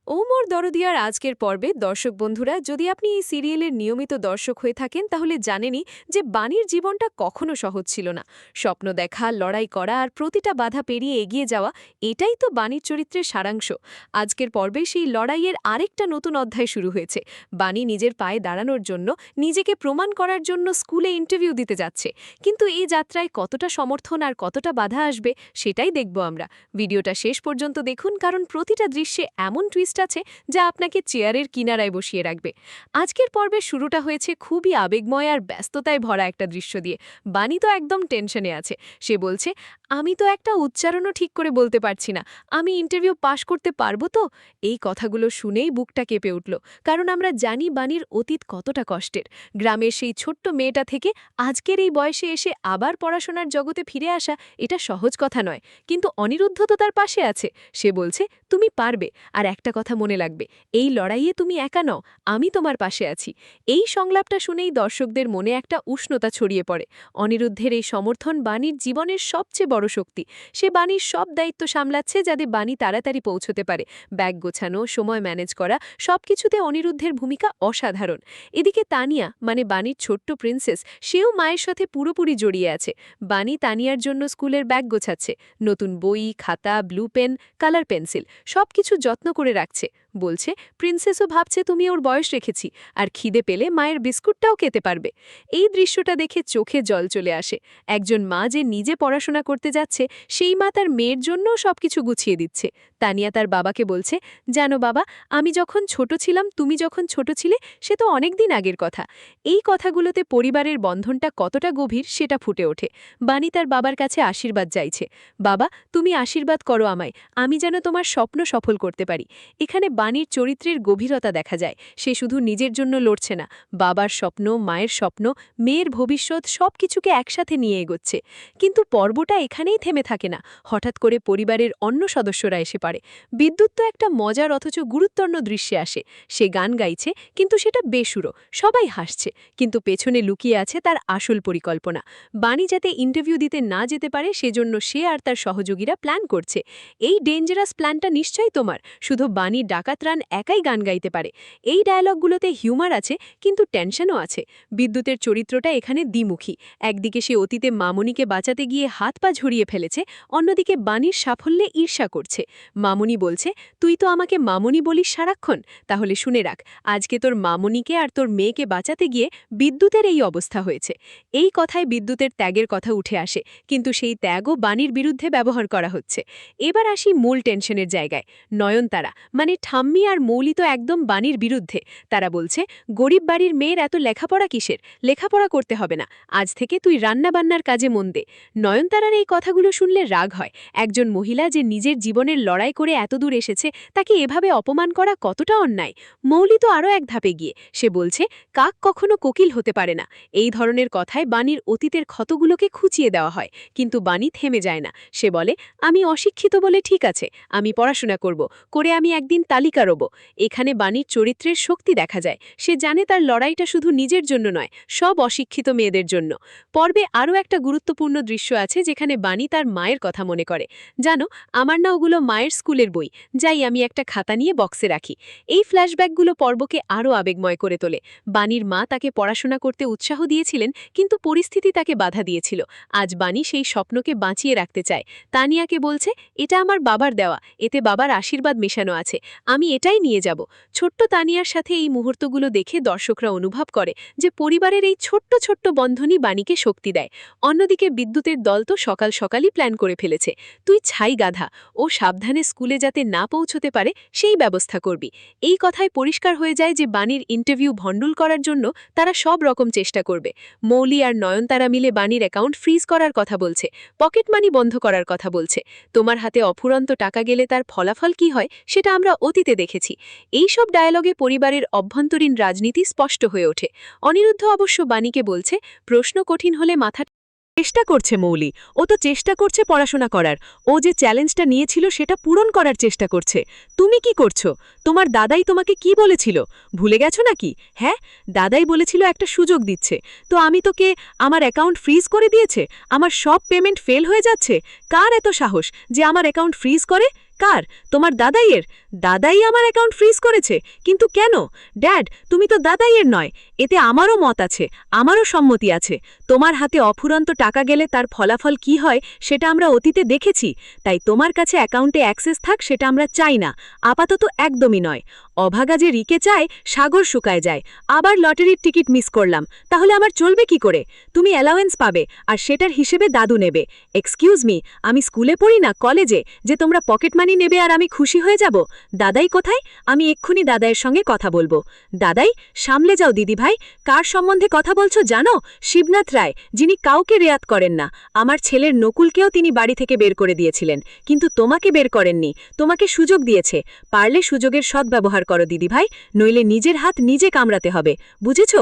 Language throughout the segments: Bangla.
ও মোর দরদিয়ার আজকের পর্বে দর্শক বন্ধুরা, যদি আপনি এই সিরিয়ালের নিয়মিত দর্শক হয়ে থাকেন তাহলে জানেনই যে বাণীর জীবনটা কখনো সহজ ছিল না। স্বপ্ন দেখা, লড়াই করা আর প্রতিটা বাধা পেরিয়ে এগিয়ে যাওয়া, এটাই তো বাণীর চরিত্রের সারাংশ। আজকের পর্বে সেই লড়াইয়ের আরেকটা নতুন অধ্যায় শুরু হয়েছে। বাণী নিজের পায়ে দাঁড়ানোর জন্য, নিজেকে প্রমাণ করার জন্য স্কুলে ইন্টারভিউ দিতে যাচ্ছে। কিন্তু এই যাত্রায় কতটা সমর্থন আর কতটা বাধা আসবে সেটাই দেখব আমরা। ভিডিওটা শেষ পর্যন্ত দেখুন, কারণ প্রতিটা দৃশ্যে এমন টুইস্ট আছে যা আপনাকে চেয়ারের কিনারায় বসিয়ে রাখবে। আজকের পর্বের শুরুটা হয়েছে খুবই আবেগময় আর ব্যস্ততায় ভরা একটা দৃশ্য দিয়ে। বাণী তো একদম টেনশনে আছে। সে বলছে, আমি তো একটা উচ্চারণও ঠিক করে বলতে পারছি না, আমি ইন্টারভিউ পাশ করতে পারবো তো? এই কথাগুলো শুনেই বুকটা কেঁপে উঠল, কারণ আমরা জানি বাণীর অতীত কতটা কষ্টের। গ্রামের সেই ছোট্ট মেয়েটা থেকে আজকের এই বয়সে এসে আবার পড়াশোনার জগতে ফিরে আসা, এটা সহজ কথা নয়। কিন্তু অনিরুদ্ধ তো তার পাশে আছে। সে বলছে, তুমি পারবে, আর একটা কথা মনে লাগবে, এই লড়াইয়ে তুমি একা নও, আমি তোমার পাশে আছি। এই সংলাপটা শুনেই দর্শকদের মনে একটা উষ্ণতা ছড়িয়ে পড়ে। অনিরুদ্ধের এই সমর্থন বাণীর জীবনের সবচেয়ে বড় শক্তি। সে বাণীর সব দায়িত্ব সামলাচ্ছে যাতে বাণী তাড়াতাড়ি পৌঁছতে পারে। ব্যাগ গোছানো, সময় ম্যানেজ করা, সবকিছুতে অনিরুদ্ধের ভূমিকা অসাধারণ। এদিকে তানিয়া, মানে বাণীর ছোট্ট প্রিন্সেস, সেও মায়ের সাথে পুরোপুরি জড়িয়ে আছে। বাণী তানিয়ার জন্য স্কুলের ব্যাগ গোছাচ্ছে, নতুন বই, খাতা, ব্লু পেন, কালার পেন্সিল সবকিছু যত্ন করে রাখছে। বলছে, প্রিন্সেসও ভাবছে তুমি ওর বয়স রেখেছি, আর খিদে পেলে মায়ের বিস্কুটটাও খেতে পারবে। এই দৃশ্যটা দেখে চোখে জল চলে আসে। একজন মা যে নিজে পড়াশোনা করতে যাচ্ছে, সেই মা তার মেয়ের জন্যও সবকিছু গুছিয়ে দিচ্ছে। তানিয়া তার বাবাকে বলছে, জানো বাবা, আমি যখন ছোট ছিলাম, তুমি যখন ছোট ছিলে, সে তো অনেক দিন আগের কথা। এই কথাগুলোতে পরিবারের বন্ধনটা কতটা গভীর সেটা ফুটে ওঠে। বাণী তার বাবার কাছে আশীর্বাদ চাইছে, বাবা, তুমি আশীর্বাদ করো আমায়, আমি যেন তোমার স্বপ্ন সফল করতে পারি। এখানে বাণীর চরিত্রের গভীরতা দেখা যায়। সে শুধু নিজের জন্য লড়ছে না, বাবার স্বপ্ন, মায়ের স্বপ্ন, মেয়ের ভবিষ্যৎ সবকিছুকে একসাথে নিয়ে এগোচ্ছে। কিন্তু পর্বটা এখানেই থেমে থাকে না। হঠাৎ করে পরিবারের অন্য সদস্যরা এসে পড়ে। বিদ্যুৎ তো একটা মজার অথচ গুরুত্বপূর্ণ দৃশ্যে আসে। সে গান গাইছে, কিন্তু সেটা বেসুরো। সবাই হাসছে, কিন্তু পেছনে লুকিয়ে আছে তার আসল পরিকল্পনা। বাণী যাতে ইন্টারভিউ দিতে না যেতে পারে, সেজন্য সে আর তার সহযোগীরা প্ল্যান করছে। এই ডেঞ্জারাস প্ল্যানটা নিশ্চয়ই তোমার, শুধু বাণী ডাকাতরান একাই গান গাইতে পারে। এই ডায়লগগুলোতে হিউমার আছে, কিন্তু টেনশনও আছে। বিদ্যুতের চরিত্রটা এখানে দ্বিমুখী। একদিকে সে অতীতে মামনিকে বাঁচাতে গিয়ে হাত পা ঝরিয়ে ফেলেছে, অন্যদিকে বাণীর সাফল্যে ঈর্ষা করছে। মামনি বলছে, তুই তো আমাকে মামনি বলিস সারাক্ষণ, তাহলে শুনে রাখ, আজকে তোর মামনিকে আর তোর মেয়েকে বাঁচাতে গিয়ে বিদ্যুতের এই অবস্থা হয়েছে। এই কথায় বিদ্যুতের ত্যাগের কথা উঠে আসে, কিন্তু সেই ত্যাগও বাণীর বিরুদ্ধে ব্যবহার করা হচ্ছে। এবার আসি মূল টেনশনের জায়গায়। নয়নতারা, মানে ঠাম্মি আর মৌলি তো একদম বাণীর বিরুদ্ধে। তারা বলছে, গরিব বাড়ির মেয়ের এত লেখাপড়া কিসের? লেখাপড়া করতে হবে না, আজ থেকে তুই রান্নাবান্নার কাজে মন দে। নয়নতারার এই কথাগুলো শুনলে রাগ হয়। একজন মহিলা যে নিজের জীবনের লড়াই করে এতদূর এসেছে, তাকে এভাবে অপমান করা কতটা অন্যায়। মৌলি তো আরও এক ধাপে গিয়ে সে বলছে, কাক কখনো কোকিল হতে পারে না। এই ধরনের কথায় বাণীর অতীতের ক্ষতগুলোকে খুঁচিয়ে দেওয়া হয়, কিন্তু বাণী থেমে যায় না। সে বলে, আমি অশিক্ষিত বলে ঠিক আছে, আমি পড়াশোনা করব, করে আমি একদিন তালিকা রব। এখানে বাণীর চরিত্রের শক্তি দেখা যায়। সে জানে তার লড়াইটা শুধু নিজের জন্য নয়, সব অশিক্ষিত মেয়েদের জন্য। পর্বে আরও একটা গুরুত্বপূর্ণ দৃশ্য আছে, যেখানে বাণী তার মায়ের কথা মনে করে। জানো, আমার না ওগুলো মায়ের স্কুলের বই, যাই আমি একটা খাতা নিয়ে বক্সে রাখি। এই ফ্ল্যাশব্যাকগুলো পর্বকে আরও আবেগময় করে তোলে। বাণীর মা তাকে পড়াশোনা করতে উৎসাহ দিয়েছিলেন, কিন্তু পরিস্থিতি তাকে বাধা দিয়েছিল। আজ বাণী সেই স্বপ্নকে বাঁচিয়ে রাখতে চায়। তানিয়াকে বলছে, এটা আমার বাবার দেওয়া, এতে বাবার আশীর্বাদ মেশানো আছে, আমি এটাই নিয়ে যাব। ছোট্ট তানিয়ার সাথে এই মুহূর্তগুলো দেখে দর্শকরা অনুভব করে যে পরিবারের এই ছোট্ট ছোট্ট বন্ধনই বাণীকে শক্তি দেয়। অন্যদিকে বিদ্যুতের দল তো সকাল সকালই প্ল্যান করে ফেলেছে, তুই ছাই গাধা, ও সাবধানে স্কুলে যাতে না পৌঁছতে পারে সেই ব্যবস্থা করবি। এই কথায় পরিষ্কার হয়ে যায় যে বাণীর ইন্টারভিউ ভণ্ডুল করার জন্য তারা সব রকম চেষ্টা করবে। মৌলি আর নয়নতারা মিলে বাণীর অ্যাকাউন্ট ফ্রিজ করার কথা বলছে, পকেট মানি বন্ধ করার কথা বলছে। তোমার হাতে অফুরন্ত টাকা গেলে তার ফলাফল কি হয় সেটা আমরা অতীতে দেখেছি। এই সব ডায়ালগে পরিবারের অভ্যন্তরীণ রাজনীতি স্পষ্ট হয়ে ওঠে। অনিরুদ্ধ অবশ্য বাণীকে বলছে, প্রশ্ন কঠিন হলে মাথা চেষ্টা করছে মৌলি, ও তো চেষ্টা করছে পড়াশোনা করার, ও যে চ্যালেঞ্জটা নিয়েছিল সেটা পূরণ করার চেষ্টা করছে। তুমি কি করছো? তোমার দাদাই তোমাকে কি বলেছিল, ভুলে গেছো নাকি? হ্যাঁ, দাদাই বলেছিল একটা সুযোগ দিচ্ছে, তো আমি তোকে আমার অ্যাকাউন্ট ফ্রিজ করে দিয়েছে, আমার সব পেমেন্ট ফেল হয়ে যাচ্ছে। কার এত সাহস যে আমার অ্যাকাউন্ট ফ্রিজ করে? কার? তোমার দাদাইয়ের? দাদাই আমার অ্যাকাউন্ট ফ্রিজ করেছে, কিন্তু কেন? ড্যাড, তুমি তো দাদাইয়ের নয়। এতে আমারও মত আছে, আমারও সম্মতি আছে। তোমার হাতে অফুরন্ত টাকা গেলে তার ফলাফল কি হয় সেটা আমরা অতীতে দেখেছি। তাই তোমার কাছে অ্যাকাউন্টে অ্যাক্সেস থাক সেটা আমরা চাই না, আপাতত একদমই নয়। অভাগা যে রিকে চায় সাগর শুকায় যায়। আবার লটারির টিকিট মিস করলাম, তাহলে আমার চলবে কি করে? তুমি অ্যালাওয়েন্স পাবে, আর সেটার হিসেবে দাদু নেবে। এক্সকিউজ মি, আমি স্কুলে পড়ি না কলেজে যে তোমরা পকেট মানি নেবে আর আমি খুশি হয়ে যাব? দাদাই কোথায়? আমি এক্ষুনি দাদাইয়ের সঙ্গে কথা বলবো। দাদাই, সামলে যাও দিদিভাই। কার সম্বন্ধে কথা বলছো জানো? শিবনাথ রায়, যিনি কাউকে রেয়াত করেন না। আমার ছেলের নকুলকেও তিনি বাড়ি থেকে বের করে দিয়েছিলেন, কিন্তু তোমাকে বের করেননি, তোমাকে সুযোগ দিয়েছে। পারলে সুযোগের সদ্ব্যবহার করো দিদিভাই, নইলে নিজের হাত নিজে কামড়াতে হবে, বুঝেছ?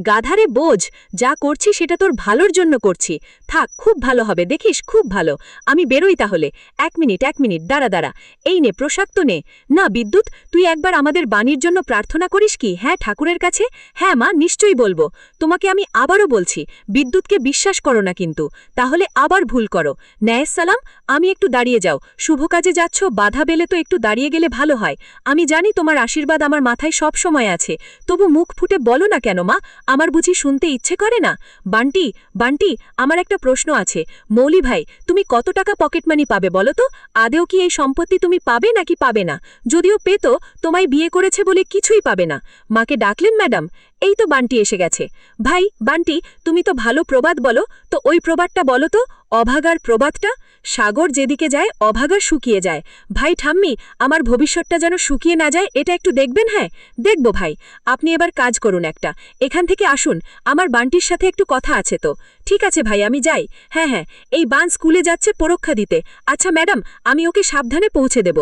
গাধারে বোঝ, যা করছি সেটা তোর ভালোর জন্য করছি। থাক, খুব ভালো হবে, দেখিস, খুব ভালো। আমি বেরোই তাহলে। এক মিনিট, দাঁড়া। এই নে, প্রসাদ তো নে। না বিদ্যুৎ, তুই একবার আমাদের বাণীর জন্য প্রার্থনা করিস কি? হ্যাঁ, ঠাকুরের কাছে। হ্যাঁ মা, নিশ্চয়ই বলবো। তোমাকে আমি আবারও বলছি, বিদ্যুৎকে বিশ্বাস করো না কিন্তু, তাহলে আবার ভুল করো। ন্যায়সালাম, আমি একটু দাঁড়িয়ে যাও। শুভ কাজে যাচ্ছ, বাধা পেলে তো একটু দাঁড়িয়ে গেলে ভালো হয়। আমি জানি তোমার আশীর্বাদ আমার মাথায় সব সময় আছে, তবু মুখ ফুটে বলো না কেন মা? আমার বুঝি শুনতে ইচ্ছে করে না? বান্টি, আমার একটা প্রশ্ন আছে। মৌলি ভাই, তুমি কত টাকা পকেট মানি পাবে বলো তো? আদেও কি এই সম্পত্তি তুমি পাবে নাকি পাবে না? যদিও পেতো, তোমায় বিয়ে করেছে বলে কিছুই পাবে না। মাকে ডাকলেন ম্যাডাম? এই তো বান্টি এসে গেছে। ভাই বান্টি, তুমি তো ভালো প্রবাদ বলো, তো ওই প্রবাদটা বলো তো, অভাগার প্রবাদটা। সাগর যেদিকে যায় অভাগা শুকিয়ে যায়। ভাই ঠাম্মি, আমার ভবিষ্যৎটা যেন শুকিয়ে না যায়, এটা একটু দেখবেন। হ্যাঁ, দেখব ভাই। আপনি এবার কাজ করুন একটা, এখান থেকে আসুন, আমার বান্টির সাথে একটু কথা আছে তো। ঠিক আছে ভাই, আমি যাই। হ্যাঁ, এই বান স্কুলে যাচ্ছে পরীক্ষা দিতে। আচ্ছা ম্যাডাম, আমি ওকে সাবধানে পৌঁছে দেব।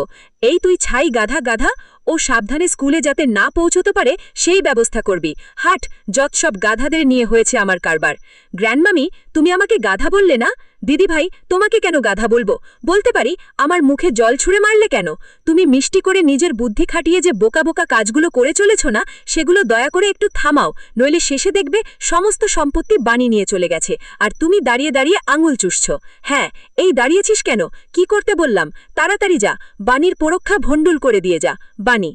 এই তুই ছাই গাধা, ও সাবধানে স্কুলে যাতে না পৌঁছতে পারে সেই ব্যবস্থা করবি। হাট, যত সব গাধাদের নিয়ে হয়েছে আমার কারবার। গ্র্যান্ডমামি, তুমি আমাকে গাধা বললে না? দিদি ভাই, তোমাকে কেন গাধা বলবো? বলতে পারি, আমার মুখে জল ছুঁড়ে মারলে কেন? তুমি মিষ্টি করে নিজের বুদ্ধি খাটিয়ে যে বোকা কাজগুলো করে চলেছ না, সেগুলো দয়া করে একটু থামাও, নইলে শেষে দেখবে সমস্ত সম্পত্তি বাণী নিয়ে চলে গেছে, আর তুমি দাঁড়িয়ে আঙুল চুষছ। হ্যাঁ, এই দাঁড়িয়েছিস কেন? কি করতে বললাম? তাড়াতাড়ি যা, বাণীর পরীক্ষা ভণ্ডুল করে দিয়ে যা। বাণী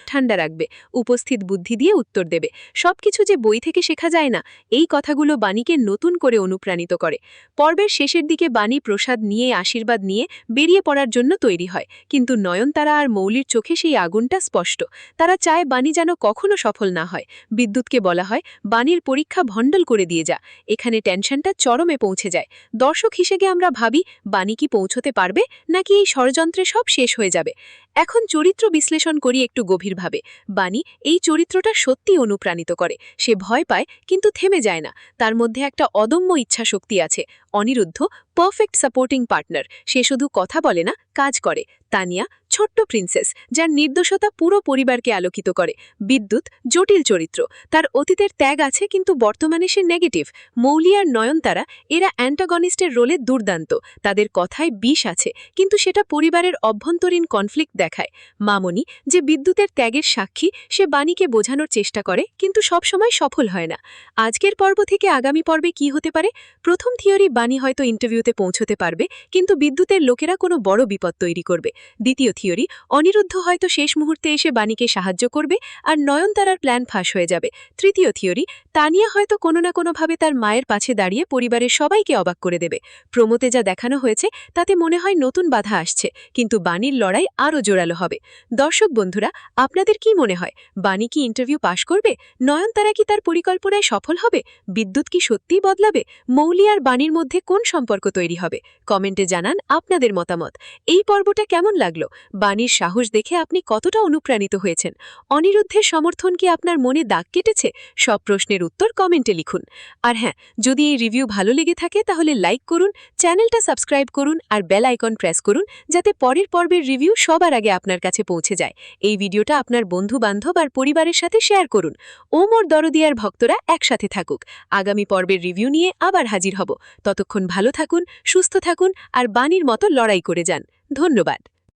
ঠান্ডা রাখবে, উপস্থিত বুদ্ধি দিয়ে উত্তর দেবে। সবকিছু যে বই থেকে শেখা যায় না, এই কথাগুলো বাণীকে নতুন করে অনুপ্রাণিত করে। পর্বের শেষের দিকে বাণী প্রসাদ নিয়ে, আশীর্বাদ নিয়ে বেরিয়ে পড়ার জন্য তৈরি হয়, কিন্তু নয়নতারা আর মৌলির চোখে সেই আগুনটা স্পষ্ট। তারা চায় বাণী যেন কখনো সফল না হয়। বিদ্যুৎকে বলা হয়, বাণীর পরীক্ষা ভণ্ডল করে দিয়ে যা। এখানে টেনশনটা চরমে পৌঁছে যায়। দর্শক হিসেবে আমরা ভাবি, বাণী কি পৌঁছতে পারবে, নাকি এই ষড়যন্ত্রে সব শেষ হয়ে যাবে? এখন চরিত্র বিশ্লেষণ করি একটু গভীরভাবে। বাণী এই চরিত্রটা সত্যি অনুপ্রাণিত করে। সে ভয় পায়, কিন্তু থেমে যায় না। তার মধ্যে একটা অদম্য ইচ্ছাশক্তি আছে। Aniruddha perfect supporting partner. সে শুধু কথা বলে না, কাজ করে। তানিয়া ছোট্ট প্রিন্সেস, যার নির্দোষতা পুরো পরিবারকে আলোকিত করে। বিদ্যুৎ জটিল চরিত্র, তার অতীতের ত্যাগ আছে, কিন্তু বর্তমানে সে নেগেটিভ। মৌলি আর নয়নতারা, এরা অ্যান্টাগনিস্টের রোলে দুর্দান্ত। তাদের কথায় বিষ আছে, কিন্তু সেটা পরিবারের অভ্যন্তরীণ কনফ্লিক্ট দেখায়। মামনি, যে বিদ্যুতের ত্যাগের সাক্ষী, সে বাণীকে বোঝানোর চেষ্টা করে, কিন্তু সবসময় সফল হয় না। আজকের পর্ব থেকে আগামী পর্বে কি হতে পারে? প্রথম থিওরি, বাণী হয়তো ইন্টারভিউতে পৌঁছতে পারবে, কিন্তু বিদ্যুতের লোকেরা কোনো বড় বিপদ তৈরি করবে। দ্বিতীয় থিওরি, অনিরুদ্ধ হয়তো শেষ মুহূর্তে এসে বাণীকে সাহায্য করবে, আর নয়নতারার প্ল্যান ফাঁস হয়ে যাবে। তৃতীয় থিওরি, তানিয়া হয়তো কোনো না কোনোভাবে তার মায়ের পাশে দাঁড়িয়ে পরিবারের সবাইকে অবাক করে দেবে। প্রমোতে যা দেখানো হয়েছে তাতে মনে হয় নতুন বাধা আসছে, কিন্তু বাণীর লড়াই আরও জোরালো হবে। দর্শক বন্ধুরা, আপনাদের কি মনে হয়, বাণী কি ইন্টারভিউ পাশ করবে? নয়নতারা কি তার পরিকল্পনায় সফল হবে? বিদ্যুৎ কি সত্যিই বদলাবে? মৌলি আর বাণীর মধ্যে কোন সম্পর্ক তৈরি হবে? কমেন্টে জানান আপনাদের মতামত। এই পর্বটা কেমন লাগলো? বাণীর সাহস দেখে আপনি কতটা অনুপ্রাণিত হয়েছেন? অনিরুদ্ধের সমর্থন কি আপনার মনে দাগ কেটেছে? সব প্রশ্নের উত্তর কমেন্টে লিখুন। আর হ্যাঁ, যদি এই রিভিউ ভালো লেগে থাকে তাহলে লাইক করুন, চ্যানেলটা সাবস্ক্রাইব করুন, আর বেল আইকন প্রেস করুন, যাতে পরের পর্বের রিভিউ সবার আগে আপনার কাছে পৌঁছে যায়। এই ভিডিওটা আপনার বন্ধু-বান্ধব আর পরিবারের সাথে শেয়ার করুন। ও মোর দরদিয়ার ভক্তরা একসাথে থাকুক। আগামী পর্বের রিভিউ নিয়ে আবার হাজির হব। ততক্ষণ ভালো থাকুন, সুস্থ থাকুন, আর বাণীর মতো লড়াই করে যান। ধন্যবাদ।